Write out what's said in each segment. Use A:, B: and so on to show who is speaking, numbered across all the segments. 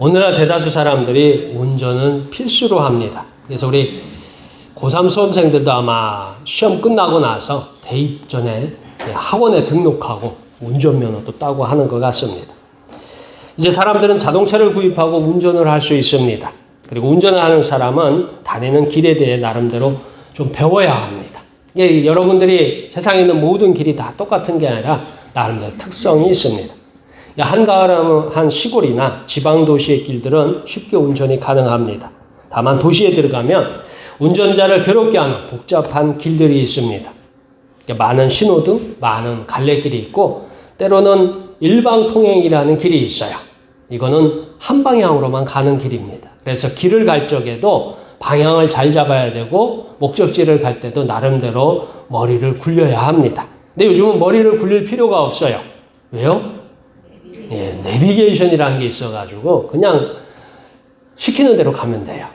A: 오늘날 대다수 사람들이 운전은 필수로 합니다. 그래서 우리 고3 수험생들도 아마 시험 끝나고 나서 대입 전에 학원에 등록하고 운전면허도 따고 하는 것 같습니다. 이제 사람들은 자동차를 구입하고 운전을 할 수 있습니다. 그리고 운전을 하는 사람은 다니는 길에 대해 나름대로 좀 배워야 합니다. 여러분들이 세상에 있는 모든 길이 다 똑같은 게 아니라 나름대로 특성이 있습니다. 한가한 시골이나 지방 도시의 길들은 쉽게 운전이 가능합니다. 다만 도시에 들어가면 운전자를 괴롭게 하는 복잡한 길들이 있습니다. 많은 신호등, 많은 갈래길이 있고 때로는 일방통행이라는 길이 있어요. 이거는 한 방향으로만 가는 길입니다. 그래서 길을 갈 적에도 방향을 잘 잡아야 되고 목적지를 갈 때도 나름대로 머리를 굴려야 합니다. 근데 요즘은 머리를 굴릴 필요가 없어요. 왜요? 내비게이션이라는 게 있어가지고 그냥 시키는 대로 가면 돼요.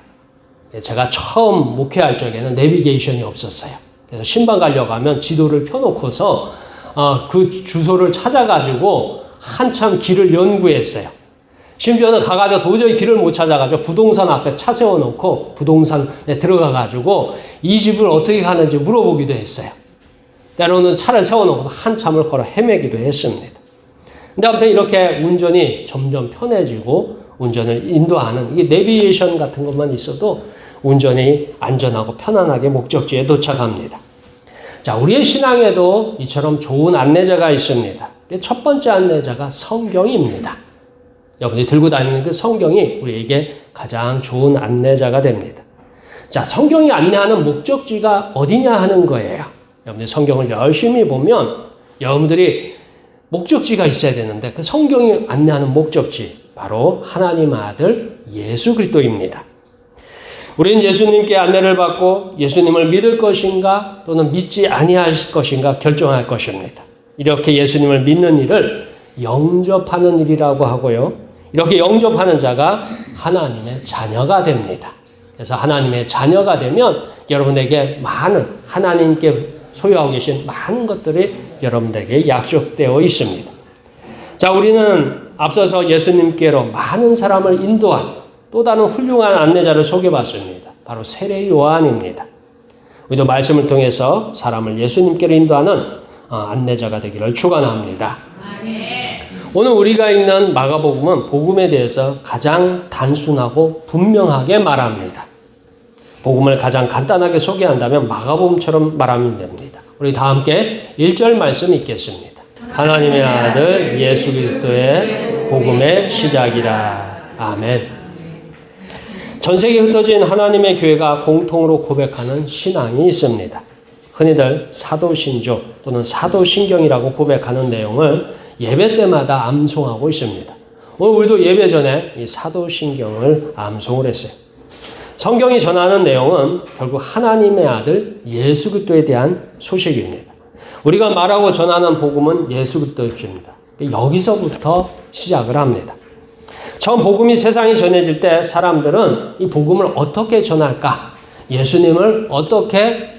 A: 제가 처음 목회할 적에는 내비게이션이 없었어요. 그래서 신방 가려고 하면 지도를 펴놓고서 그 주소를 찾아가지고 한참 길을 연구했어요. 심지어는 가가지고 도저히 길을 못 찾아가지고 부동산 앞에 차 세워놓고 부동산에 들어가가지고 이 집을 어떻게 가는지 물어보기도 했어요. 때로는 차를 세워놓고서 한참을 걸어 헤매기도 했습니다. 근데 아무튼 이렇게 운전이 점점 편해지고 운전을 인도하는 이게 내비게이션 같은 것만 있어도 운전이 안전하고 편안하게 목적지에 도착합니다. 자, 우리의 신앙에도 이처럼 좋은 안내자가 있습니다. 첫 번째 안내자가 성경입니다. 여러분이 들고 다니는 그 성경이 우리에게 가장 좋은 안내자가 됩니다. 자, 성경이 안내하는 목적지가 어디냐 하는 거예요. 여러분들 성경을 열심히 보면 여러분들이 목적지가 있어야 되는데 그 성경이 안내하는 목적지 바로 하나님 아들 예수 그리스도입니다. 우리는 예수님께 안내를 받고 예수님을 믿을 것인가 또는 믿지 아니할 것인가 결정할 것입니다. 이렇게 예수님을 믿는 일을 영접하는 일이라고 하고요. 이렇게 영접하는 자가 하나님의 자녀가 됩니다. 그래서 하나님의 자녀가 되면 여러분에게 많은 하나님께 소유하고 계신 많은 것들이 여러분에게 약속되어 있습니다. 자, 우리는 앞서서 예수님께로 많은 사람을 인도한 또 다른 훌륭한 안내자를 소개받습니다. 바로 세례 요한입니다. 우리도 말씀을 통해서 사람을 예수님께로 인도하는 안내자가 되기를 축원합니다. 오늘 우리가 읽는 마가복음은 복음에 대해서 가장 단순하고 분명하게 말합니다. 복음을 가장 간단하게 소개한다면 마가복음처럼 말하면 됩니다. 우리 다 함께 1절 말씀 읽겠습니다. 하나님의 아들 예수 그리스도의 복음의 시작이라. 아멘. 전 세계에 흩어진 하나님의 교회가 공통으로 고백하는 신앙이 있습니다. 흔히들 사도신조 또는 사도신경이라고 고백하는 내용을 예배 때마다 암송하고 있습니다. 오늘 우리도 예배 전에 이 사도신경을 암송을 했어요. 성경이 전하는 내용은 결국 하나님의 아들 예수 그리스도에 대한 소식입니다. 우리가 말하고 전하는 복음은 예수 그리스도입니다. 여기서부터 시작을 합니다. 처음 복음이 세상에 전해질 때 사람들은 이 복음을 어떻게 전할까? 예수님을 어떻게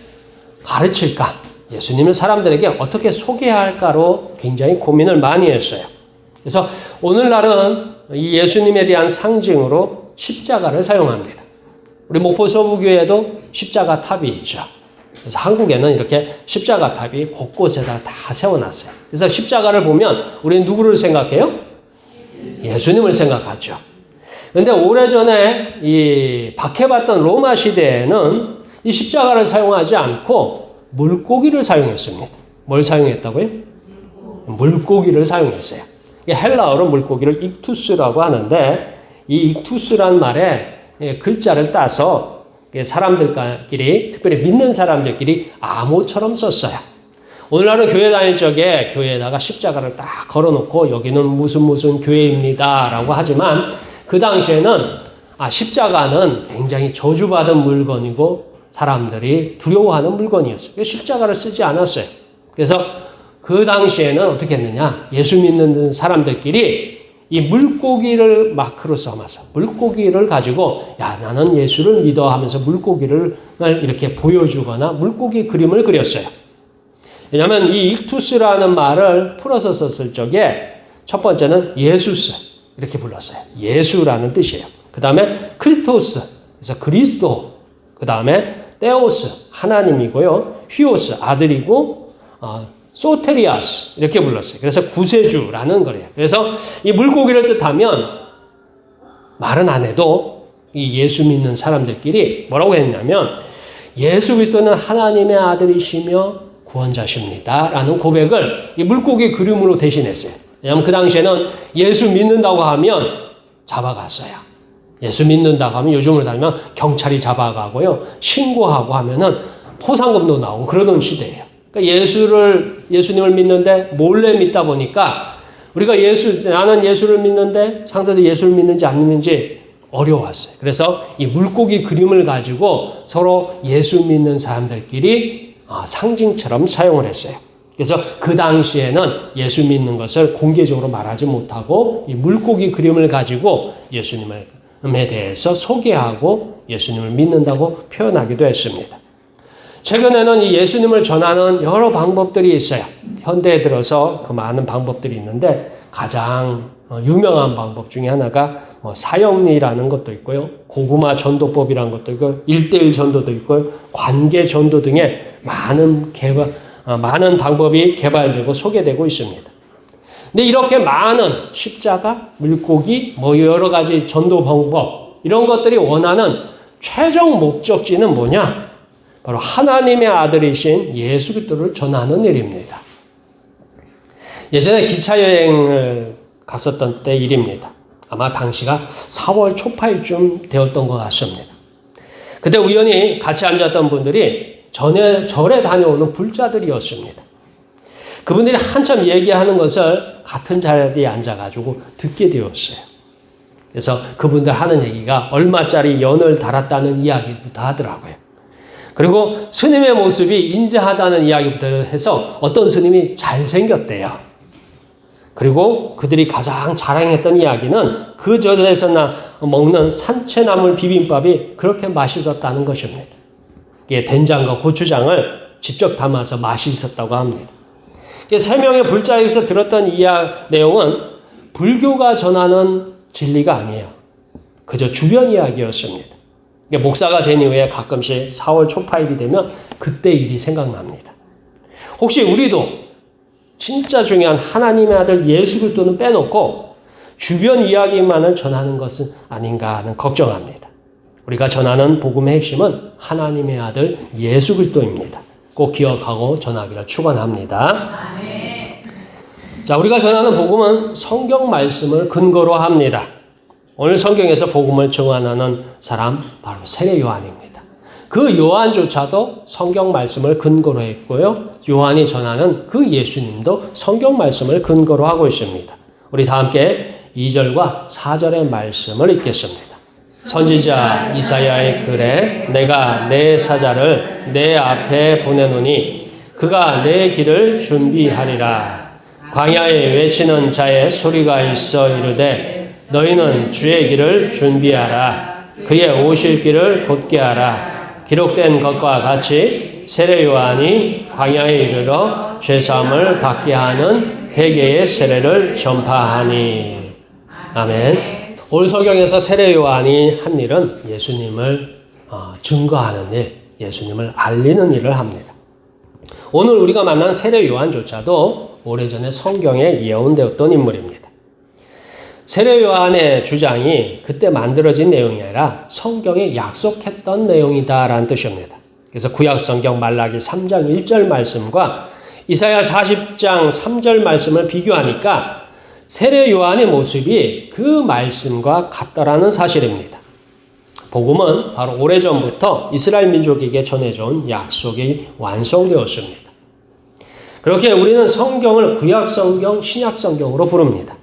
A: 가르칠까? 예수님을 사람들에게 어떻게 소개할까로 굉장히 고민을 많이 했어요. 그래서 오늘날은 이 예수님에 대한 상징으로 십자가를 사용합니다. 우리 목포 서부교회에도 십자가 탑이 있죠. 그래서 한국에는 이렇게 십자가 탑이 곳곳에다 다 세워놨어요. 그래서 십자가를 보면 우리는 누구를 생각해요? 예수님을 생각하죠. 그런데 오래전에 이 박해받던 로마 시대에는 이 십자가를 사용하지 않고 물고기를 사용했습니다. 뭘 사용했다고요? 물고기를 사용했어요. 헬라어로 물고기를 익투스라고 하는데 이 익투스란 말에 글자를 따서 사람들끼리 특별히 믿는 사람들끼리 암호처럼 썼어요. 오늘날은 교회 다닐 적에 교회에다가 십자가를 딱 걸어놓고 여기는 무슨 교회입니다 라고 하지만 그 당시에는 십자가는 굉장히 저주받은 물건이고 사람들이 두려워하는 물건이었어요. 십자가를 쓰지 않았어요. 그래서 그 당시에는 어떻게 했느냐. 예수 믿는 사람들끼리 이 물고기를 마크로 삼아서 물고기를 가지고 야 나는 예수를 믿어 하면서 물고기를 이렇게 보여주거나 물고기 그림을 그렸어요. 왜냐하면 이 익투스라는 말을 풀어서 썼을 적에 첫 번째는 예수스. 이렇게 불렀어요. 예수라는 뜻이에요. 그 다음에 크리스토스, 그래서 그리스도, 그 다음에 테오스, 하나님이고요. 휘오스, 아들이고, 소테리아스, 이렇게 불렀어요. 그래서 구세주라는 거예요. 그래서 이 물고기를 뜻하면 말은 안 해도 이 예수 믿는 사람들끼리 뭐라고 했냐면 예수 그리스도는 하나님의 아들이시며 구원자십니다. 라는 고백을 이 물고기 그림으로 대신했어요. 왜냐하면 그 당시에는 예수 믿는다고 하면 잡아갔어요. 예수 믿는다고 하면 요즘으로 따지면 경찰이 잡아가고요. 신고하고 하면은 포상금도 나오고 그러던 시대예요. 그러니까 예수님을 믿는데 몰래 믿다 보니까 우리가 나는 예수를 믿는데 상대도 예수를 믿는지 안 믿는지 어려웠어요. 그래서 이 물고기 그림을 가지고 서로 예수 믿는 사람들끼리 상징처럼 사용을 했어요. 그래서 그 당시에는 예수 믿는 것을 공개적으로 말하지 못하고 이 물고기 그림을 가지고 예수님에 대해서 소개하고 예수님을 믿는다고 표현하기도 했습니다. 최근에는 이 예수님을 전하는 여러 방법들이 있어요. 현대에 들어서 그 많은 방법들이 있는데 가장 유명한 방법 중에 하나가 사형리라는 것도 있고요. 고구마 전도법이라는 것도 있고 1:1 전도도 있고요. 관계 전도 등의 많은 방법이 개발되고 소개되고 있습니다. 근데 이렇게 많은 십자가, 물고기, 여러 가지 전도 방법 이런 것들이 원하는 최종 목적지는 뭐냐? 바로 하나님의 아들이신 예수 그리스도를 전하는 일입니다. 예전에 기차 여행을 갔었던 때 일입니다. 아마 당시가 4월 초파일쯤 되었던 것 같습니다. 그때 우연히 같이 앉았던 분들이 절에 다녀오는 불자들이었습니다. 그분들이 한참 얘기하는 것을 같은 자리에 앉아가지고 듣게 되었어요. 그래서 그분들 하는 얘기가 얼마짜리 연을 달았다는 이야기부터 하더라고요. 그리고 스님의 모습이 인자하다는 이야기부터 해서 어떤 스님이 잘생겼대요. 그리고 그들이 가장 자랑했던 이야기는 그 절에서 먹는 산채나물 비빔밥이 그렇게 맛있었다는 것입니다. 이게 된장과 고추장을 직접 담아서 맛이 있었다고 합니다. 세 명의 불자에서 들었던 내용은 불교가 전하는 진리가 아니에요. 그저 주변 이야기였습니다. 목사가 된 이후에 가끔씩 4월 초파일이 되면 그때 일이 생각납니다. 혹시 우리도 진짜 중요한 하나님의 아들 예수 그리스도는 빼놓고 주변 이야기만을 전하는 것은 아닌가 하는 걱정합니다. 우리가 전하는 복음의 핵심은 하나님의 아들 예수 그리스도입니다. 꼭 기억하고 전하기를 축원합니다. 자, 우리가 전하는 복음은 성경 말씀을 근거로 합니다. 오늘 성경에서 복음을 증언하는 사람 바로 세례 요한입니다. 그 요한조차도 성경 말씀을 근거로 했고요. 요한이 전하는 그 예수님도 성경 말씀을 근거로 하고 있습니다. 우리 다 함께 2절과 4절의 말씀을 읽겠습니다. 선지자 이사야의 글에 내가 내 사자를 내 앞에 보내노니 그가 내 길을 준비하리라. 광야에 외치는 자의 소리가 있어 이르되 너희는 주의 길을 준비하라. 그의 오실 길을 곧게 하라. 기록된 것과 같이 세례 요한이 광야에 이르러 죄사함을 받게 하는 회개의 세례를 전파하니. 아멘. 오늘 성경에서 세례 요한이 한 일은 예수님을 증거하는 일, 예수님을 알리는 일을 합니다. 오늘 우리가 만난 세례 요한조차도 오래전에 성경에 예언되었던 인물입니다. 세례 요한의 주장이 그때 만들어진 내용이 아니라 성경에 약속했던 내용이다라는 뜻입니다. 그래서 구약 성경 말라기 3장 1절 말씀과 이사야 40장 3절 말씀을 비교하니까 세례 요한의 모습이 그 말씀과 같다라는 사실입니다. 복음은 바로 오래전부터 이스라엘 민족에게 전해져 온 약속이 완성되었습니다. 그렇게 우리는 성경을 구약 성경, 신약 성경으로 부릅니다.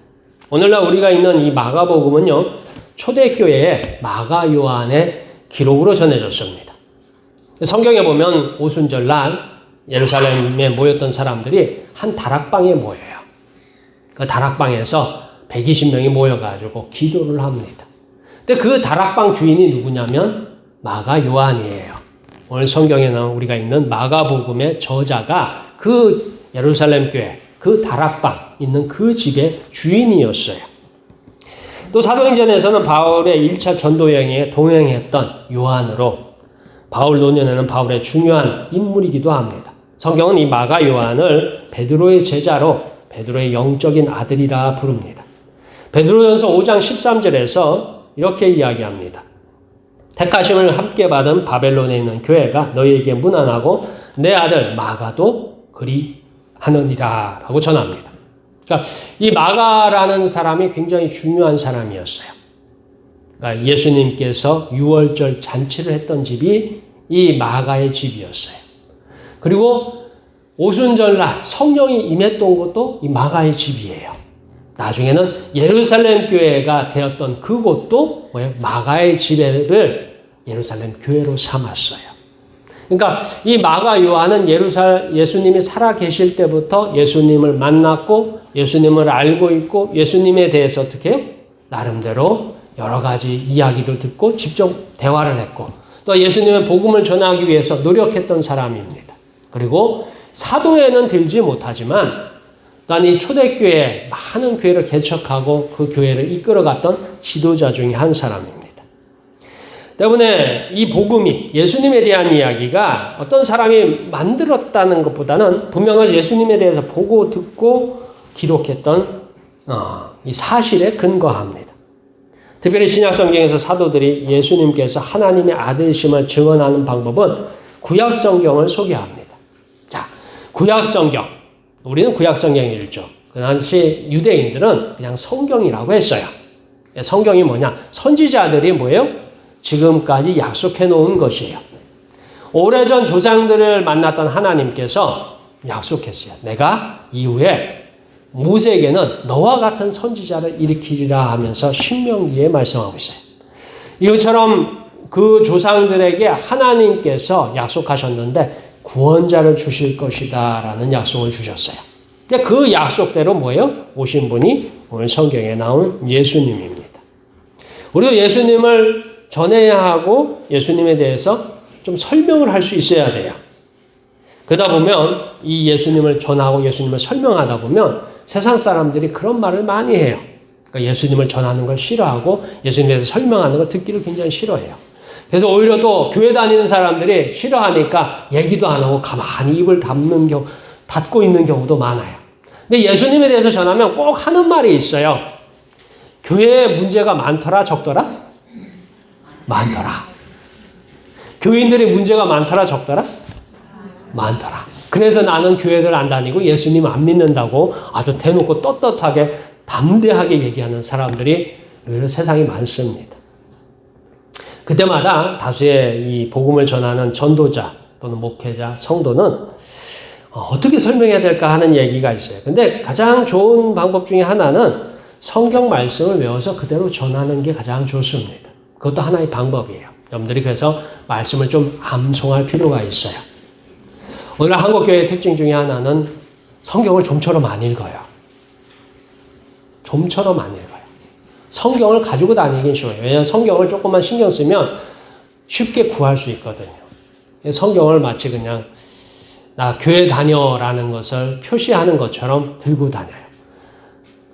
A: 오늘날 우리가 있는 이 마가복음은요, 초대교회의 마가 요한의 기록으로 전해졌습니다. 성경에 보면 오순절날 예루살렘에 모였던 사람들이 한 다락방에 모여요. 그 다락방에서 120명이 모여가지고 기도를 합니다. 근데 그 다락방 주인이 누구냐면 마가 요한이에요. 오늘 성경에 나온 우리가 있는 마가복음의 저자가 그 예루살렘 교회, 그 다락방 있는 그 집의 주인이었어요. 또 사도행전에서는 바울의 1차 전도 여행에 동행했던 요한으로 바울 노년에는 바울의 중요한 인물이기도 합니다. 성경은 이 마가 요한을 베드로의 제자로 베드로의 영적인 아들이라 부릅니다. 베드로전서 5장 13절에서 이렇게 이야기합니다. 택하심을 함께 받은 바벨론에 있는 교회가 너희에게 문안하고 내 아들 마가도 그리하느니라 라고 전합니다. 그러니까 이 마가라는 사람이 굉장히 중요한 사람이었어요. 그러니까 예수님께서 유월절 잔치를 했던 집이 이 마가의 집이었어요. 그리고 오순절날 성령이 임했던 곳도 이 마가의 집이에요. 나중에는 예루살렘 교회가 되었던 그곳도 마가의 집을 예루살렘 교회로 삼았어요. 그러니까 이 마가 요한은 예수님이 살아 계실 때부터 예수님을 만났고 예수님을 알고 있고 예수님에 대해서 어떻게 해요? 나름대로 여러 가지 이야기를 듣고 직접 대화를 했고 또 예수님의 복음을 전하기 위해서 노력했던 사람입니다. 그리고 사도에는 들지 못하지만 또한 이 초대교회 많은 교회를 개척하고 그 교회를 이끌어갔던 지도자 중에 한 사람입니다. 때문에 이 복음이 예수님에 대한 이야기가 어떤 사람이 만들었다는 것보다는 분명히 예수님에 대해서 보고 듣고 기록했던 이 사실에 근거합니다. 특별히 신약성경에서 사도들이 예수님께서 하나님의 아들이심을 증언하는 방법은 구약성경을 소개합니다. 자, 구약성경. 우리는 구약성경을 읽죠. 그 당시 유대인들은 그냥 성경이라고 했어요. 성경이 뭐냐? 선지자들이 뭐예요? 지금까지 약속해 놓은 것이에요. 오래전 조상들을 만났던 하나님께서 약속했어요. 내가 이후에 모세에게는 너와 같은 선지자를 일으키리라 하면서 신명기에 말씀하고 있어요. 이것처럼 그 조상들에게 하나님께서 약속하셨는데 구원자를 주실 것이다 라는 약속을 주셨어요. 근데 그 약속대로 뭐예요? 오신 분이 오늘 성경에 나온 예수님입니다. 우리도 예수님을 전해야 하고 예수님에 대해서 좀 설명을 할 수 있어야 돼요. 그러다 보면 이 예수님을 전하고 예수님을 설명하다 보면 세상 사람들이 그런 말을 많이 해요. 그러니까 예수님을 전하는 걸 싫어하고 예수님에 대해서 설명하는 걸 듣기를 굉장히 싫어해요. 그래서 오히려 또 교회 다니는 사람들이 싫어하니까 얘기도 안 하고 가만히 입을 닫고 있는 경우도 많아요. 근데 예수님에 대해서 전하면 꼭 하는 말이 있어요. 교회에 문제가 많더라, 적더라? 많더라. 교인들이 문제가 많더라, 적더라? 많더라. 그래서 나는 교회를 안 다니고 예수님 안 믿는다고 아주 대놓고 떳떳하게 담대하게 얘기하는 사람들이 오히려 세상에 많습니다. 그때마다 다수의 이 복음을 전하는 전도자 또는 목회자, 성도는 어떻게 설명해야 될까 하는 얘기가 있어요. 근데 가장 좋은 방법 중에 하나는 성경 말씀을 외워서 그대로 전하는 게 가장 좋습니다. 그것도 하나의 방법이에요. 여러분들이 그래서 말씀을 좀 암송할 필요가 있어요. 오늘 한국교회의 특징 중에 하나는 성경을 좀처럼 안 읽어요. 좀처럼 안 읽어요. 성경을 가지고 다니긴 쉬워요. 왜냐하면 성경을 조금만 신경 쓰면 쉽게 구할 수 있거든요. 성경을 마치 그냥 나 교회 다녀라는 것을 표시하는 것처럼 들고 다녀요.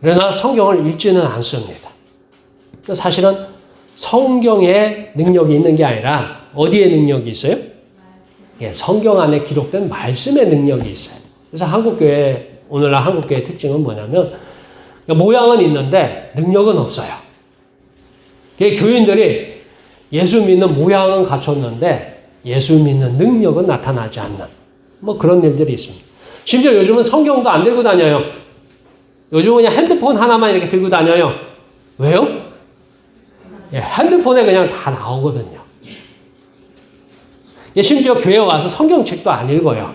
A: 그러나 성경을 읽지는 않습니다. 사실은 성경에 능력이 있는 게 아니라 어디에 능력이 있어요? 성경 안에 기록된 말씀의 능력이 있어요. 그래서 한국교회, 오늘날 한국교회의 특징은 뭐냐면 모양은 있는데 능력은 없어요. 교인들이 예수 믿는 모양은 갖췄는데 예수 믿는 능력은 나타나지 않는 뭐 그런 일들이 있습니다. 심지어 요즘은 성경도 안 들고 다녀요. 요즘은 그냥 핸드폰 하나만 이렇게 들고 다녀요. 왜요? 핸드폰에 그냥 다 나오거든요. 심지어 교회 와서 성경책도 안 읽어요.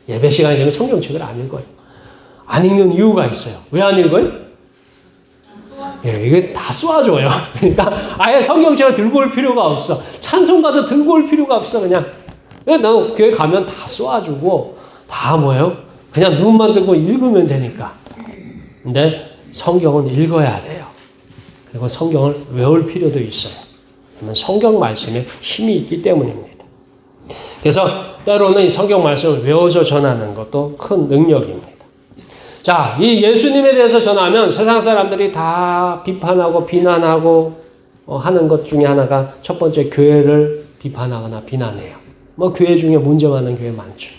A: 예배 시간이 되면 성경책을 안 읽어요. 안 읽는 이유가 있어요. 왜 안 읽어요? 이게 다 쏘아줘요. 그러니까 아예 성경책을 들고 올 필요가 없어. 찬송가도 들고 올 필요가 없어. 그냥 나는 교회 가면 다 쏘아주고 다 뭐예요? 그냥 눈만 들고 읽으면 되니까. 근데 성경은 읽어야 돼요. 그리고 성경을 외울 필요도 있어요. 왜냐하면 성경 말씀에 힘이 있기 때문입니다. 그래서 때로는 이 성경 말씀을 외워서 전하는 것도 큰 능력입니다. 자, 이 예수님에 대해서 전하면 세상 사람들이 다 비판하고 비난하고 하는 것 중에 하나가 첫 번째 교회를 비판하거나 비난해요. 뭐 교회 중에 문제 많은 교회 많죠.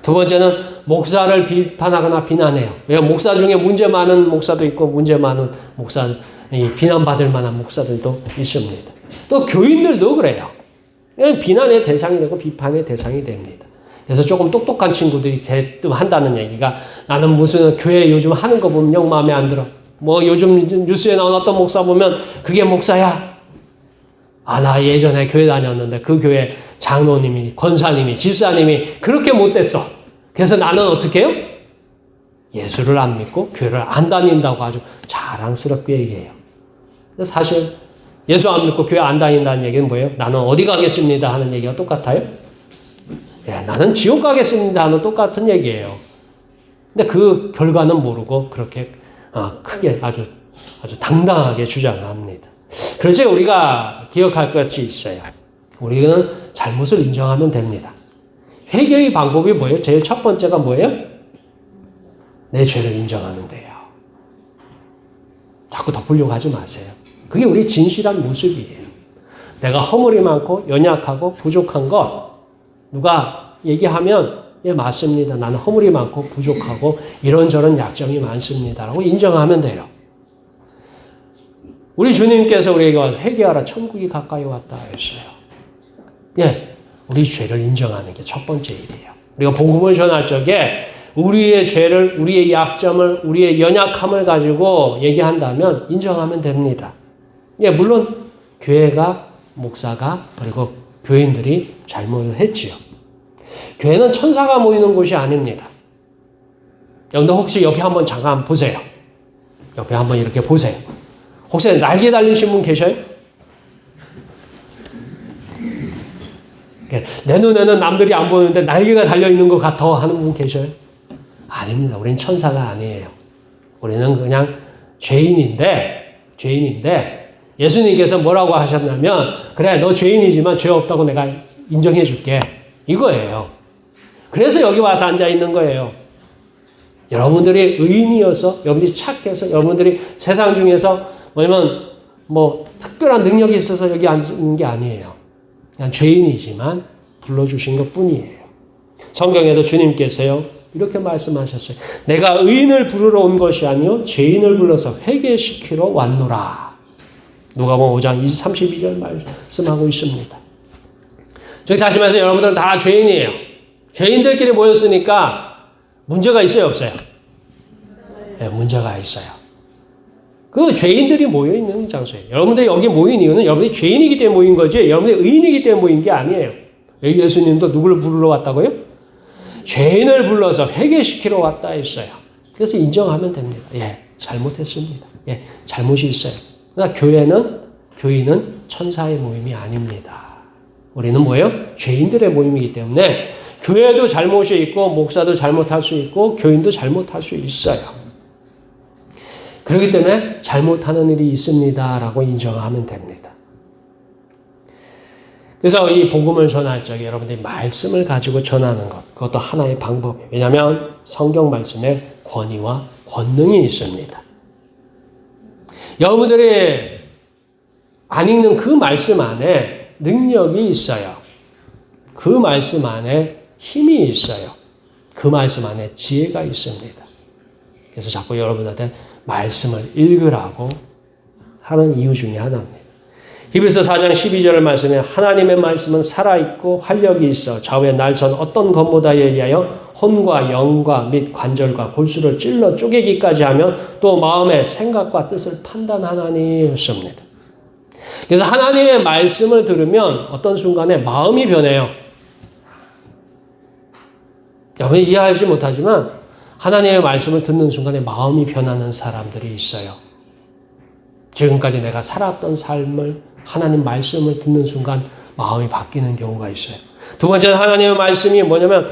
A: 두 번째는 목사를 비판하거나 비난해요. 왜 목사 중에 문제 많은 목사도 있고 문제 많은 목사, 비난받을 만한 목사들도 있습니다. 또 교인들도 그래요. 비난의 대상이 되고 비판의 대상이 됩니다. 그래서 조금 똑똑한 친구들이 대뜸 한다는 얘기가 나는 무슨 교회 요즘 하는 거 보면 영 마음에 안 들어. 뭐 요즘 뉴스에 나온 어떤 목사 보면 그게 목사야. 아, 나 예전에 교회 다녔는데 그 교회 장로님이, 권사님이, 집사님이 그렇게 못됐어. 그래서 나는 어떻게 해요? 예수를 안 믿고 교회를 안 다닌다고 아주 자랑스럽게 얘기해요. 사실 예수 안 믿고 교회 안 다닌다는 얘기는 뭐예요? 나는 어디 가겠습니다 하는 얘기가 똑같아요? 예, 나는 지옥 가겠습니다 하는 똑같은 얘기예요. 근데 그 결과는 모르고 그렇게 크게 아주 당당하게 주장을 합니다. 그래서 우리가 기억할 것이 있어요. 우리는 잘못을 인정하면 됩니다. 회개의 방법이 뭐예요? 제일 첫 번째가 뭐예요? 내 죄를 인정하면 돼요. 자꾸 덮으려고 하지 마세요. 그게 우리 진실한 모습이에요. 내가 허물이 많고 연약하고 부족한 것 누가 얘기하면 예, 맞습니다. 나는 허물이 많고 부족하고 이런저런 약점이 많습니다. 라고 인정하면 돼요. 우리 주님께서 우리에게 회개하라 천국이 가까이 왔다 하셨어요. 예, 우리 죄를 인정하는 게 첫 번째 일이에요. 우리가 복음을 전할 적에 우리의 죄를, 우리의 약점을, 우리의 연약함을 가지고 얘기한다면 인정하면 됩니다. 예, 물론 교회가, 목사가, 그리고 교인들이 잘못을 했지요. 교회는 천사가 모이는 곳이 아닙니다. 여러분들 혹시 옆에 한번 잠깐 보세요. 옆에 한번 이렇게 보세요. 혹시 날개 달리신 분 계셔요? 내 눈에는 남들이 안 보이는데 날개가 달려있는 것 같아 하는 분 계셔요? 아닙니다. 우리는 천사가 아니에요. 우리는 그냥 죄인인데 예수님께서 뭐라고 하셨냐면 그래 너 죄인이지만 죄 없다고 내가 인정해 줄게. 이거예요. 그래서 여기 와서 앉아 있는 거예요. 여러분들이 의인이어서 여러분들이 착해서 여러분들이 세상 중에서 뭐냐면 뭐 특별한 능력이 있어서 여기 앉는 게 아니에요. 그냥 죄인이지만 불러주신 것 뿐이에요. 성경에도 주님께서요 이렇게 말씀하셨어요. 내가 의인을 부르러 온 것이 아니요 죄인을 불러서 회개시키러 왔노라. 누가복음 5장 32절 말씀하고 있습니다. 저기 다시 말해서 여러분들은 다 죄인이에요. 죄인들끼리 모였으니까 문제가 있어요 없어요? 네, 문제가 있어요. 그 죄인들이 모여있는 장소예요. 여러분들이 여기 모인 이유는 여러분들이 죄인이기 때문에 모인 거지 여러분들이 의인이기 때문에 모인 게 아니에요. 여기 예수님도 누구를 부르러 왔다고요? 죄인을 불러서 회개시키러 왔다 했어요. 그래서 인정하면 됩니다. 예, 잘못했습니다. 예, 잘못이 있어요. 그러나 교인은 천사의 모임이 아닙니다. 우리는 뭐예요? 죄인들의 모임이기 때문에 교회도 잘못이 있고 목사도 잘못할 수 있고 교인도 잘못할 수 있어요. 그렇기 때문에 잘못하는 일이 있습니다. 라고 인정하면 됩니다. 그래서 이 복음을 전할 적에 여러분들이 말씀을 가지고 전하는 것, 그것도 하나의 방법이에요. 왜냐하면 성경 말씀에 권위와 권능이 있습니다. 여러분들이 안 읽는 그 말씀 안에 능력이 있어요. 그 말씀 안에 힘이 있어요. 그 말씀 안에 지혜가 있습니다. 그래서 자꾸 여러분한테 말씀을 읽으라고 하는 이유 중에 하나입니다. 히브리서 4장 12절 말씀에 하나님의 말씀은 살아있고 활력이 있어 좌우에 날선 어떤 검보다 예리하여 혼과 영과 및 관절과 골수를 찔러 쪼개기까지 하면 또 마음의 생각과 뜻을 판단하나니 했습니다. 그래서 하나님의 말씀을 들으면 어떤 순간에 마음이 변해요. 여러분이 이해하지 못하지만 하나님의 말씀을 듣는 순간에 마음이 변하는 사람들이 있어요. 지금까지 내가 살았던 삶을 하나님 말씀을 듣는 순간 마음이 바뀌는 경우가 있어요. 두 번째는 하나님의 말씀이 뭐냐면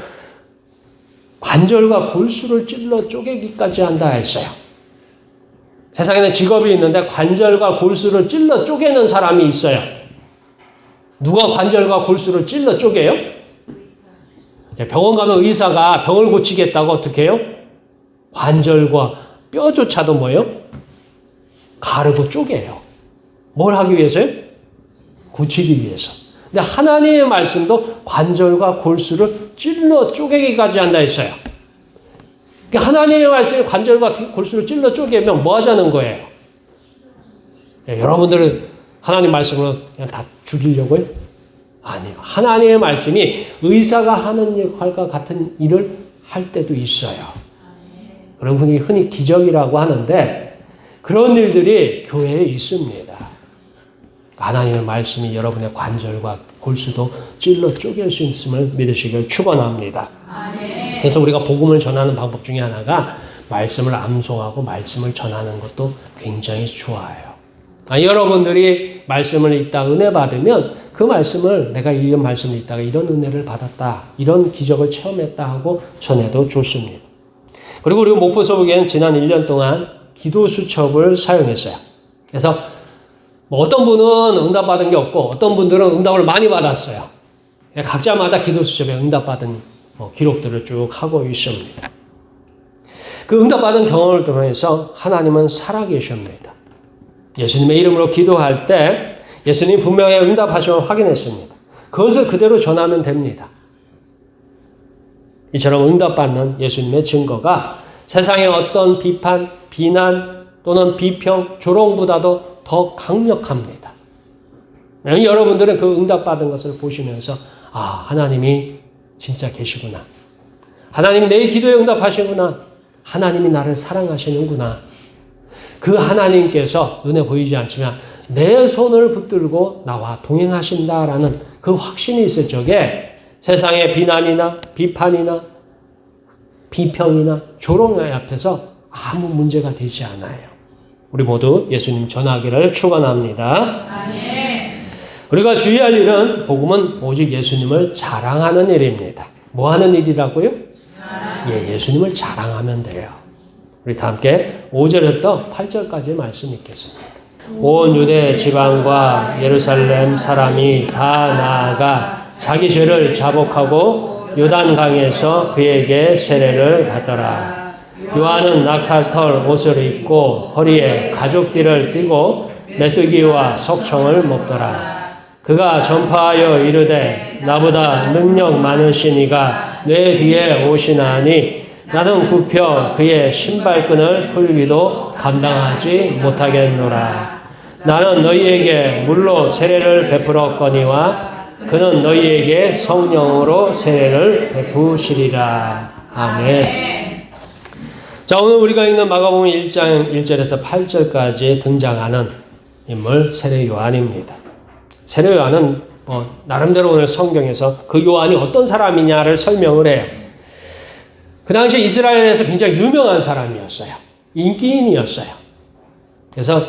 A: 관절과 골수를 찔러 쪼개기까지 한다 했어요. 세상에는 직업이 있는데 관절과 골수를 찔러 쪼개는 사람이 있어요. 누가 관절과 골수를 찔러 쪼개요? 병원 가면 의사가 병을 고치겠다고 어떻게 해요? 관절과 뼈조차도 뭐예요? 가르고 쪼개요. 뭘 하기 위해서요? 고치기 위해서. 근데 하나님의 말씀도 관절과 골수를 찔러 쪼개기까지 한다 했어요. 그러니까 하나님의 말씀이 관절과 골수를 찔러 쪼개면 뭐 하자는 거예요? 예, 여러분들은 하나님 말씀으로 그냥 다 죽이려고요? 아니요. 하나님의 말씀이 의사가 하는 역할과 같은 일을 할 때도 있어요. 그런 분이 흔히 기적이라고 하는데 그런 일들이 교회에 있습니다. 하나님의 말씀이 여러분의 관절과 골수도 찔러 쪼갤 수 있음을 믿으시길 축원합니다. 그래서 우리가 복음을 전하는 방법 중에 하나가 말씀을 암송하고 말씀을 전하는 것도 굉장히 좋아요. 여러분들이 말씀을 읽다 은혜 받으면 그 말씀을 내가 이런 말씀을 읽다가 이런 은혜를 받았다, 이런 기적을 체험했다 하고 전해도 좋습니다. 그리고 우리 목포서북에는 지난 1년 동안 기도 수첩을 사용했어요. 그래서 어떤 분은 응답받은 게 없고 어떤 분들은 응답을 많이 받았어요. 각자마다 기도 수첩에 응답받은 기록들을 쭉 하고 있습니다. 그 응답받은 경험을 통해서 하나님은 살아계십니다. 예수님의 이름으로 기도할 때 예수님이 분명히 응답하심을 확인했습니다. 그것을 그대로 전하면 됩니다. 이처럼 응답받는 예수님의 증거가 세상의 어떤 비판, 비난 또는 비평, 조롱보다도 더 강력합니다. 여러분들은 그 응답받은 것을 보시면서 하나님이 진짜 계시구나. 하나님이 내 기도에 응답하시구나. 하나님이 나를 사랑하시는구나. 그 하나님께서 눈에 보이지 않지만 내 손을 붙들고 나와 동행하신다라는 그 확신이 있을 적에 세상의 비난이나 비판이나 비평이나 조롱 앞에서 아무 문제가 되지 않아요. 우리 모두 예수님 전하기를 축원합니다. 우리가 주의할 일은 복음은 오직 예수님을 자랑하는 일입니다. 뭐 하는 일이라고요? 예수님을 자랑하면 돼요. 우리 다 함께 5절부터 8절까지의 말씀 읽겠습니다. 온 유대 지방과 예루살렘 사람이 다 나아가 자기 죄를 자복하고 요단강에서 그에게 세례를 받더라. 요한은 낙탈털 옷을 입고 허리에 가죽띠를 띠고 메뚜기와 석청을 먹더라. 그가 전파하여 이르되 나보다 능력 많으신 이가 내 뒤에 오시나니 나는 굽혀 그의 신발끈을 풀기도 감당하지 못하겠노라. 나는 너희에게 물로 세례를 베풀었거니와 그는 너희에게 성령으로 세례를 베푸시리라. 아멘. 자, 오늘 우리가 읽는 마가복음 1장 1절에서 8절까지 등장하는 인물 세례 요한입니다. 세례 요한은 나름대로 오늘 성경에서 그 요한이 어떤 사람이냐를 설명을 해요. 그 당시 이스라엘에서 굉장히 유명한 사람이었어요. 인기인이었어요. 그래서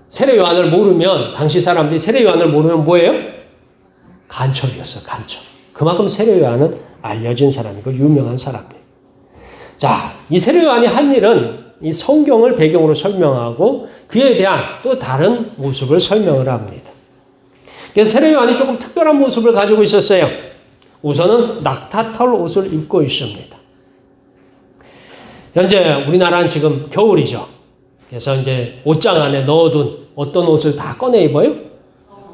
A: 세례 요한을 모르면, 당시 사람들이 세례 요한을 모르면 뭐예요? 간첩이었어요. 간첩. 그만큼 세례 요한은 알려진 사람이고 유명한 사람이에요. 자, 이 세례 요한이 한 일은 이 성경을 배경으로 설명하고 그에 대한 또 다른 모습을 설명을 합니다. 그래서 세례 요한이 조금 특별한 모습을 가지고 있었어요. 우선은 낙타털 옷을 입고 있습니다. 현재 우리나라는 지금 겨울이죠. 그래서 이제 옷장 안에 넣어둔 어떤 옷을 다 꺼내 입어요?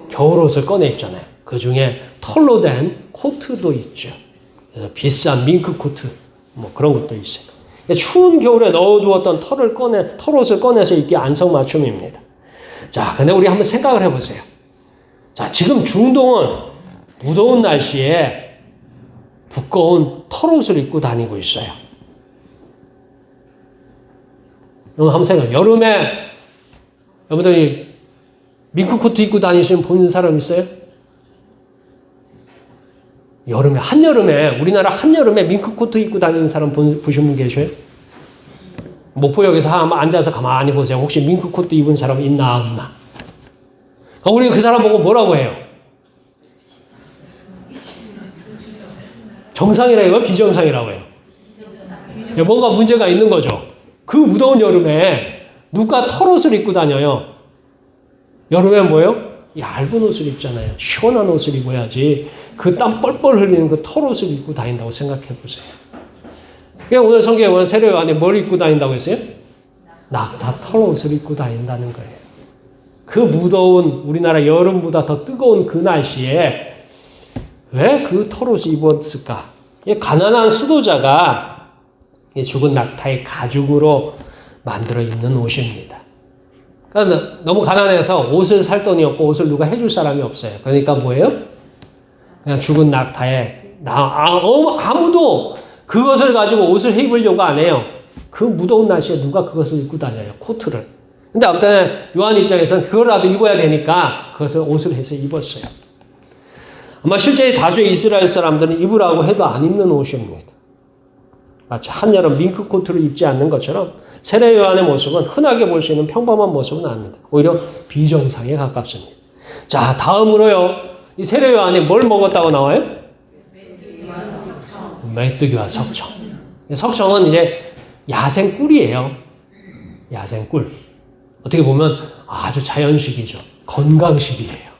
A: 겨울 옷을 꺼내 입잖아요. 그 중에 털로 된 코트도 있죠. 그래서 비싼 밍크 코트, 뭐 그런 것도 있어요. 추운 겨울에 넣어두었던 털옷을 꺼내서 입기 안성맞춤입니다. 자, 근데 우리 한번 생각을 해보세요. 자, 지금 중동은 무더운 날씨에 두꺼운 털옷을 입고 다니고 있어요. 그럼 한번 생각해요. 여름에 여러분들이 밍크코트 입고 다니시는 보는 사람 있어요? 여름에, 한여름에, 우리나라 한여름에 밍크코트 입고 다니는 사람 보신 분 계셔요? 목포역에서 한번 앉아서 가만히 보세요. 혹시 밍크코트 입은 사람 있나 없나? 우리가 그 사람 보고 뭐라고 해요? 정상이라고 해요? 비정상이라고 해요? 뭔가 문제가 있는 거죠. 그 무더운 여름에 누가 털옷을 입고 다녀요? 여름에 뭐예요? 얇은 옷을 입잖아요. 시원한 옷을 입어야지 그 땀 뻘뻘 흘리는 그 털옷을 입고 다닌다고 생각해 보세요. 그냥 오늘 성경에 보면 세례 요한이 뭘 입고 다닌다고 했어요? 낙타 털옷을 입고 다닌다는 거예요. 그 무더운 우리나라 여름보다 더 뜨거운 그 날씨에 왜 그 털옷을 입었을까? 가난한 수도자가 죽은 낙타의 가죽으로 만들어 입는 옷입니다. 그러니까 너무 가난해서 옷을 살 돈이 없고 옷을 누가 해줄 사람이 없어요. 그러니까 뭐예요? 그냥 죽은 낙타에 아무도 그것을 가지고 옷을 입으려고 안 해요. 그 무더운 날씨에 누가 그것을 입고 다녀요. 코트를. 근데 아무튼 요한 입장에서는 그거라도 입어야 되니까 그것을 옷을 해서 입었어요. 아마 실제 다수의 이스라엘 사람들은 입으라고 해도 안 입는 옷입니다. 마치 한여름 밍크 코트를 입지 않는 것처럼 세례 요한의 모습은 흔하게 볼 수 있는 평범한 모습은 아닙니다. 오히려 비정상에 가깝습니다. 자, 다음으로요. 이 세례 요한이 뭘 먹었다고 나와요? 메뚜기와 석청. 석청은 이제 야생 꿀이에요. 야생 꿀. 어떻게 보면 아주 자연식이죠. 건강식이에요.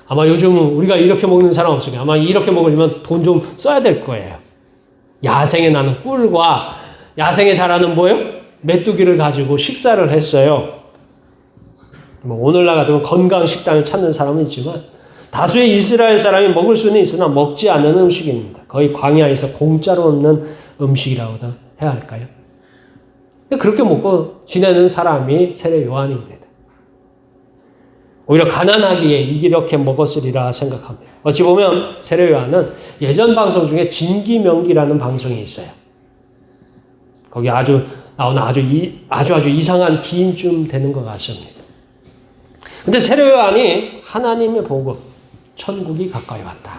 A: 아마 요즘 우리가 이렇게 먹는 사람 없어요. 아마 이렇게 먹으려면 돈 좀 써야 될 거예요. 야생에 나는 꿀과 야생에 자라는 뭐예요? 메뚜기를 가지고 식사를 했어요. 뭐 오늘날 같으면 건강 식단을 찾는 사람은 있지만 다수의 이스라엘 사람이 먹을 수는 있으나 먹지 않는 음식입니다. 거의 광야에서 공짜로 얻는 음식이라고도 해야 할까요? 그렇게 먹고 지내는 사람이 세례 요한입니다. 오히려 가난하기에 이렇게 먹었으리라 생각합니다. 어찌 보면 세례 요한은 예전 방송 중에 진기명기라는 방송이 있어요. 거기 나오는 아주 이상한 기인쯤 되는 것 같습니다. 근데 세례 요한이 하나님의 복음, 천국이 가까이 왔다.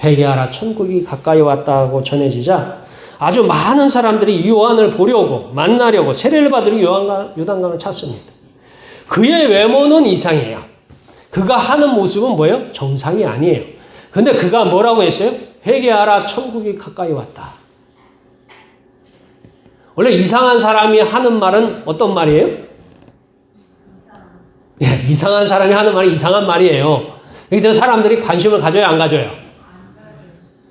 A: 회개하라, 천국이 가까이 왔다고 전해지자 아주 많은 사람들이 요한을 보려고 만나려고 세례를 받으러 요단강을 찾습니다. 그의 외모는 이상해요. 그가 하는 모습은 뭐예요? 정상이 아니에요. 근데 그가 뭐라고 했어요? 회개하라, 천국이 가까이 왔다. 원래 이상한 사람이 하는 말은 어떤 말이에요? 예, 이상한 사람이 하는 말이 이상한 말이에요. 그래서 사람들이 관심을 가져야 안 가져요?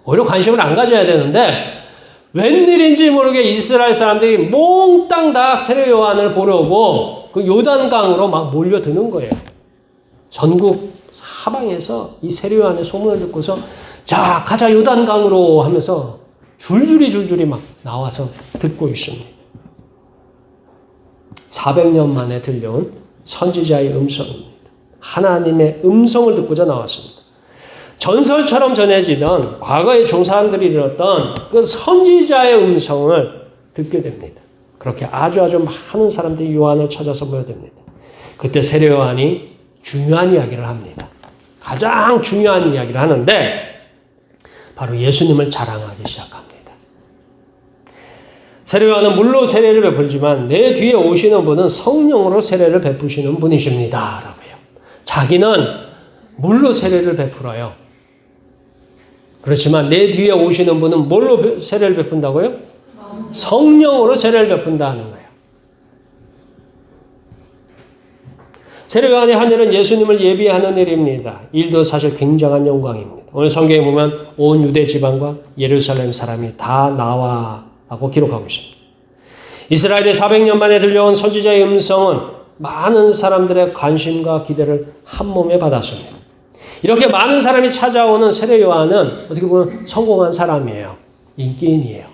A: 오히려 관심을 안 가져야 되는데 웬일인지 모르게 이스라엘 사람들이 몽땅 다 세례 요한을 보려고 그 요단강으로 막 몰려드는 거예요. 전국 사방에서 이 세례 요한의 소문을 듣고서 자, 가자 요단강으로 하면서 줄줄이 막 나와서 듣고 있습니다. 400년 만에 들려온 선지자의 음성입니다. 하나님의 음성을 듣고자 나왔습니다. 전설처럼 전해지던 과거의 조상들이 들었던 그 선지자의 음성을 듣게 됩니다. 그렇게 아주 많은 사람들이 요한을 찾아서 모여듭니다. 그때 세례 요한이 중요한 이야기를 합니다. 가장 중요한 이야기를 하는데 바로 예수님을 자랑하기 시작합니다. 세례 요한은 물로 세례를 베풀지만 내 뒤에 오시는 분은 성령으로 세례를 베푸시는 분이십니다. 라고 해요. 자기는 물로 세례를 베풀어요. 그렇지만 내 뒤에 오시는 분은 뭘로 세례를 베푼다고요? 성령으로 세례를 베푼다는 거예요. 세례 요한의 한 일은 예수님을 예비하는 일입니다. 일도 사실 굉장한 영광입니다. 오늘 성경에 보면 온 유대 지방과 예루살렘 사람이 다 나와라고 기록하고 있습니다. 이스라엘의 400년 만에 들려온 선지자의 음성은 많은 사람들의 관심과 기대를 한 몸에 받았습니다. 이렇게 많은 사람이 찾아오는 세례 요한은 어떻게 보면 성공한 사람이에요. 인기인이에요.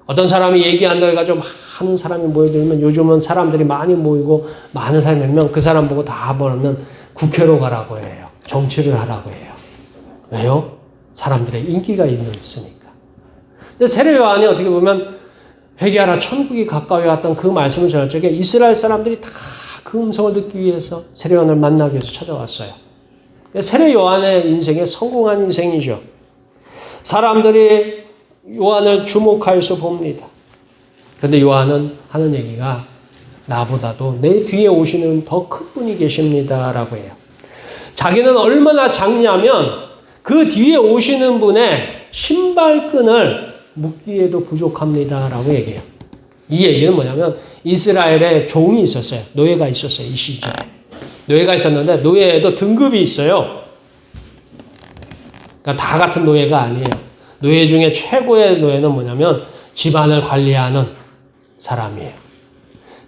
A: 어떤 사람이 얘기한다고 해가지고 많은 사람이 모여들면 요즘은 사람들이 많이 모이고 많은 사람이 몇 명 그 사람 보고 다 모으면 국회로 가라고 해요. 정치를 하라고 해요. 왜요? 사람들의 인기가 있으니까. 근데 세례 요한이 어떻게 보면 회개하라 천국이 가까이 왔던 그 말씀을 전할 적에 이스라엘 사람들이 다 그 음성을 듣기 위해서 세례 요한을 만나기 위해서 찾아왔어요. 세례 요한의 인생에 성공한 인생이죠. 사람들이 요한을 주목하여서 봅니다. 그런데 요한은 하는 얘기가 나보다도 내 뒤에 오시는 더 큰 분이 계십니다. 라고 해요. 자기는 얼마나 작냐면 그 뒤에 오시는 분의 신발끈을 묶기에도 부족합니다. 라고 얘기해요. 이 얘기는 뭐냐면 이스라엘에 종이 있었어요. 노예가 있었어요. 이 시절에. 노예가 있었는데 노예에도 등급이 있어요. 그러니까 다 같은 노예가 아니에요. 노예 중에 최고의 노예는 뭐냐면 집안을 관리하는 사람이에요.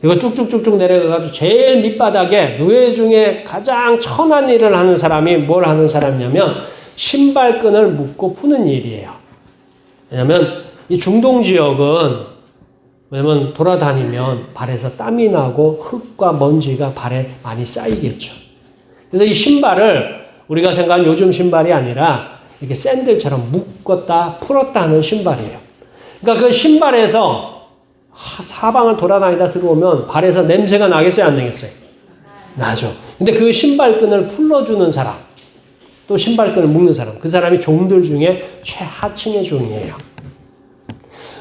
A: 이거 쭉쭉쭉쭉 내려가가지고 제일 밑바닥에 노예 중에 가장 천한 일을 하는 사람이 뭘 하는 사람이냐면 신발끈을 묶고 푸는 일이에요. 왜냐면 이 중동 지역은 왜냐면 돌아다니면 발에서 땀이 나고 흙과 먼지가 발에 많이 쌓이겠죠. 그래서 이 신발을 우리가 생각하는 요즘 신발이 아니라 이렇게 샌들처럼 묶었다 풀었다 하는 신발이에요. 그러니까 그 신발에서 사방을 돌아다니다 들어오면 발에서 냄새가 나겠어요? 안 나겠어요? 나죠. 근데 그 신발끈을 풀어주는 사람, 또 신발끈을 묶는 사람, 그 사람이 종들 중에 최하층의 종이에요.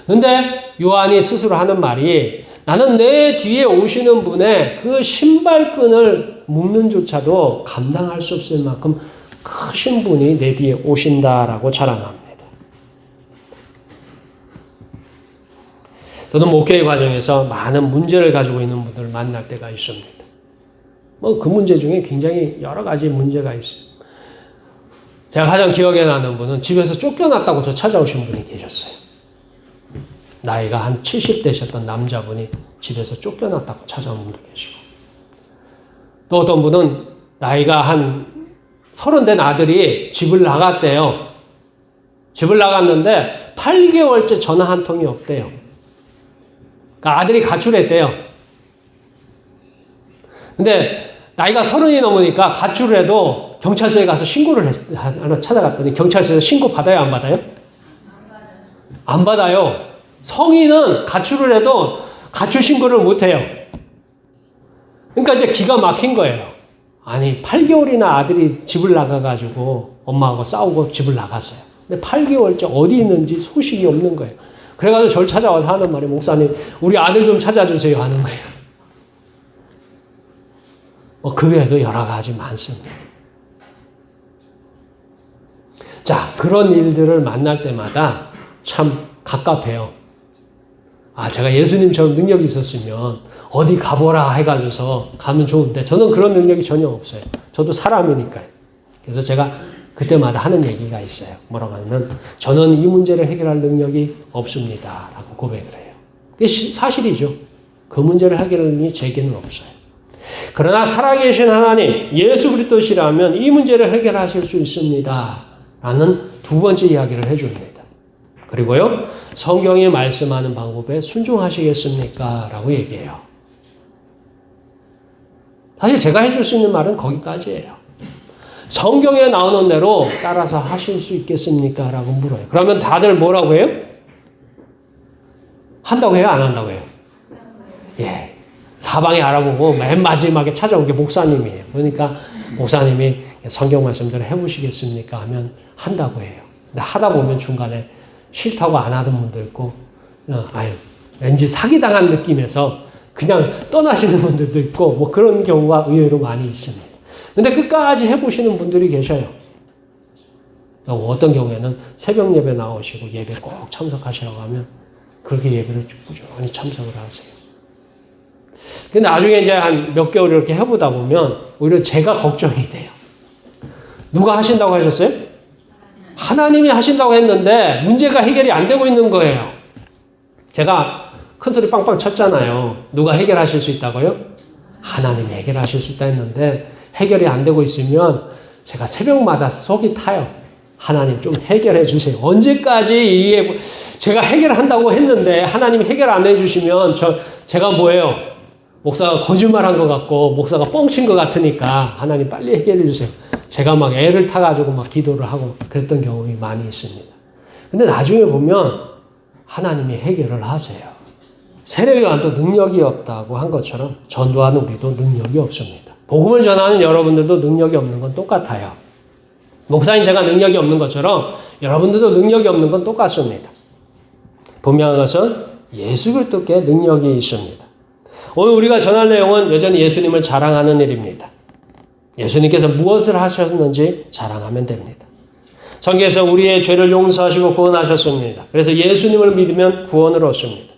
A: 근데 요한이 스스로 하는 말이 나는 내 뒤에 오시는 분의 그 신발끈을 묶는 조차도 감당할 수 없을 만큼 크신 분이 내 뒤에 오신다라고 자랑합니다. 저는 목회의 과정에서 많은 문제를 가지고 있는 분들을 만날 때가 있습니다. 그 문제 중에 굉장히 여러 가지 문제가 있어요. 제가 가장 기억에 나는 분은 집에서 쫓겨났다고 저 찾아오신 분이 계셨어요. 나이가 한 70 되셨던 남자분이 집에서 쫓겨났다고 찾아온 분도 계시고, 또 어떤 분은 나이가 한 30 된 아들이 집을 나갔대요. 집을 나갔는데 8개월째 전화 한 통이 없대요. 그러니까 아들이 가출했대요. 근데 나이가 30이 넘으니까 가출을 해도 경찰서에 가서 신고를 하나 찾아갔더니 경찰서에서 신고 받아요, 안 받아요? 안 받아요. 성인은 가출을 해도 가출 신고를 못 해요. 그러니까 이제 기가 막힌 거예요. 아니, 8개월이나 아들이 집을 나가가지고 엄마하고 싸우고 집을 나갔어요. 근데 8개월째 어디 있는지 소식이 없는 거예요. 그래가지고 저를 찾아와서 하는 말이, 목사님, 우리 아들 좀 찾아주세요 하는 거예요. 그 외에도 여러 가지 많습니다. 자, 그런 일들을 만날 때마다 참 갑갑해요. 제가 예수님처럼 능력이 있었으면 어디 가보라 해가지고서 가면 좋은데 저는 그런 능력이 전혀 없어요. 저도 사람이니까요. 그래서 제가 그때마다 하는 얘기가 있어요. 뭐라고 하냐면 저는 이 문제를 해결할 능력이 없습니다 라고 고백을 해요. 그게 사실이죠. 그 문제를 해결할 능력이 제게는 없어요. 그러나 살아계신 하나님, 예수 그리스도시라면 이 문제를 해결하실 수 있습니다 라는 두 번째 이야기를 해줍니다. 그리고요, 성경이 말씀하는 방법에 순종하시겠습니까? 라고 얘기해요. 사실 제가 해줄 수 있는 말은 거기까지예요. 성경에 나오는 대로 따라서 하실 수 있겠습니까? 라고 물어요. 그러면 다들 뭐라고 해요? 한다고 해요? 안 한다고 해요? 예. 사방에 알아보고 맨 마지막에 찾아온 게 목사님이에요. 그러니까 목사님이 성경 말씀대로 해보시겠습니까? 하면 한다고 해요. 근데 하다 보면 중간에 싫다고 안 하던 분도 있고, 왠지 사기당한 느낌에서 그냥 떠나시는 분들도 있고, 뭐 그런 경우가 의외로 많이 있습니다. 근데 끝까지 해보시는 분들이 계셔요. 어떤 경우에는 새벽 예배 나오시고 예배 꼭 참석하시라고 하면 그렇게 예배를 꾸준히 참석을 하세요. 근데 나중에 이제 한 몇 개월 이렇게 해보다 보면 오히려 제가 걱정이 돼요. 누가 하신다고 하셨어요? 하나님이 하신다고 했는데 문제가 해결이 안 되고 있는 거예요. 제가 큰 소리 빵빵 쳤잖아요. 누가 해결하실 수 있다고요? 하나님이 해결하실 수 있다 했는데 해결이 안 되고 있으면 제가 새벽마다 속이 타요. 하나님 좀 해결해 주세요. 언제까지 제가 해결한다고 했는데 하나님이 해결 안 해주시면 제가 뭐예요? 목사가 거짓말한 것 같고 목사가 뻥친 것 같으니까 하나님 빨리 해결해 주세요. 제가 막 애를 타가지고 막 기도를 하고 그랬던 경험이 많이 있습니다. 근데 나중에 보면 하나님이 해결을 하세요. 세례요한도 능력이 없다고 한 것처럼 전도하는 우리도 능력이 없습니다. 복음을 전하는 여러분들도 능력이 없는 건 똑같아요. 목사님 제가 능력이 없는 것처럼 여러분들도 능력이 없는 건 똑같습니다. 분명한 것은 예수 그리스도께 능력이 있습니다. 오늘 우리가 전할 내용은 여전히 예수님을 자랑하는 일입니다. 예수님께서 무엇을 하셨는지 자랑하면 됩니다. 성경에서 우리의 죄를 용서하시고 구원하셨습니다. 그래서 예수님을 믿으면 구원을 얻습니다.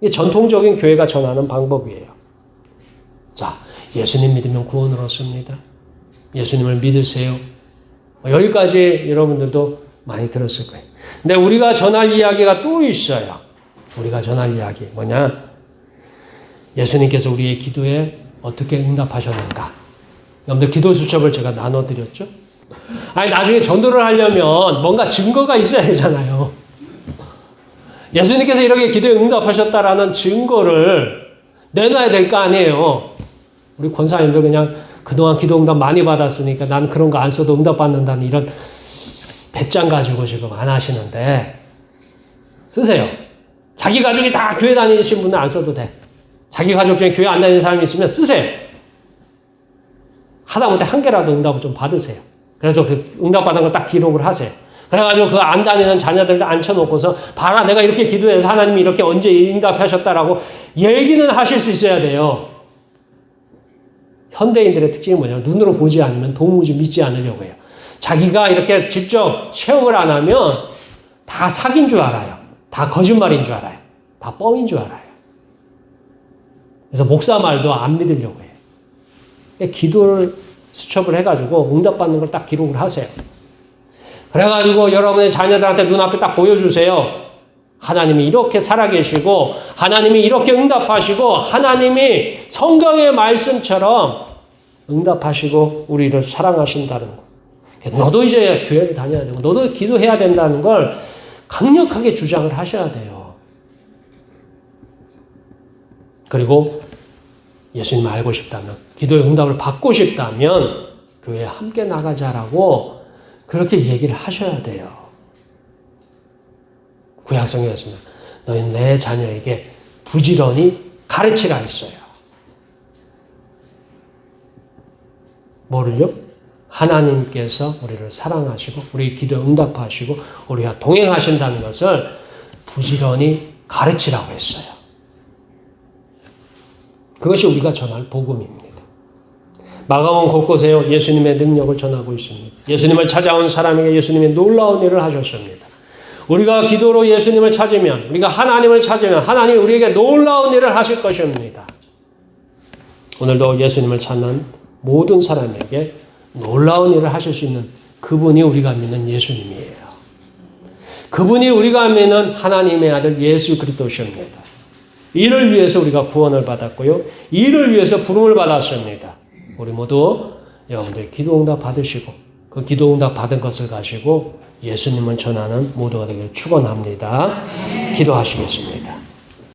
A: 이게 전통적인 교회가 전하는 방법이에요. 자, 예수님 믿으면 구원을 얻습니다. 예수님을 믿으세요. 여기까지 여러분들도 많이 들었을 거예요. 근데 우리가 전할 이야기가 또 있어요. 우리가 전할 이야기 뭐냐? 예수님께서 우리의 기도에 어떻게 응답하셨는가? 여러분들 기도 수첩을 제가 나눠드렸죠? 아니 나중에 전도를 하려면 뭔가 증거가 있어야 되잖아요. 예수님께서 이렇게 기도에 응답하셨다라는 증거를 내놔야 될 거 아니에요. 우리 권사님들 그냥 그동안 기도 응답 많이 받았으니까 나는 그런 거 안 써도 응답받는다는 이런 배짱 가지고 지금 안 하시는데 쓰세요. 자기 가족이 다 교회 다니신 분은 안 써도 돼. 자기 가족 중에 교회 안 다니는 사람이 있으면 쓰세요. 하다못해 한 개라도 응답을 좀 받으세요. 그래서 그 응답받은 걸 딱 기록을 하세요. 그래가지고 그 안 다니는 자녀들 앉혀놓고서 봐라 내가 이렇게 기도해서 하나님이 이렇게 언제 응답하셨다라고 얘기는 하실 수 있어야 돼요. 현대인들의 특징이 뭐냐면 눈으로 보지 않으면 도무지 믿지 않으려고 해요. 자기가 이렇게 직접 체험을 안 하면 다 사기인 줄 알아요. 다 거짓말인 줄 알아요. 다 뻥인 줄 알아요. 그래서 목사 말도 안 믿으려고 해요. 기도를 수첩을 해가지고 응답받는 걸 딱 기록을 하세요. 그래가지고 여러분의 자녀들한테 눈앞에 딱 보여주세요. 하나님이 이렇게 살아계시고 하나님이 이렇게 응답하시고 하나님이 성경의 말씀처럼 응답하시고 우리를 사랑하신다는 거. 너도 이제 교회를 다녀야 되고 너도 기도해야 된다는 걸 강력하게 주장을 하셔야 돼요. 그리고 예수님 알고 싶다면 기도의 응답을 받고 싶다면 교회에 함께 나가자라고 그렇게 얘기를 하셔야 돼요. 구약성경에서는 너희는 내 자녀에게 부지런히 가르치라 했어요. 뭐를요? 하나님께서 우리를 사랑하시고 우리 기도에 응답하시고 우리가 동행하신다는 것을 부지런히 가르치라고 했어요. 그것이 우리가 전할 복음입니다. 마가복음 곳곳에 예수님의 능력을 전하고 있습니다. 예수님을 찾아온 사람에게 예수님의 놀라운 일을 하셨습니다. 우리가 기도로 예수님을 찾으면 우리가 하나님을 찾으면 하나님이 우리에게 놀라운 일을 하실 것입니다. 오늘도 예수님을 찾는 모든 사람에게 놀라운 일을 하실 수 있는 그분이 우리가 믿는 예수님이에요. 그분이 우리가 믿는 하나님의 아들 예수 그리스도십니다. 이를 위해서 우리가 구원을 받았고요. 이를 위해서 부름을 받았습니다. 우리 모두 여러분들 기도응답 받으시고 그 기도응답 받은 것을 가지고 예수님을 전하는 모두가 되기를 축원합니다. 기도하시겠습니다.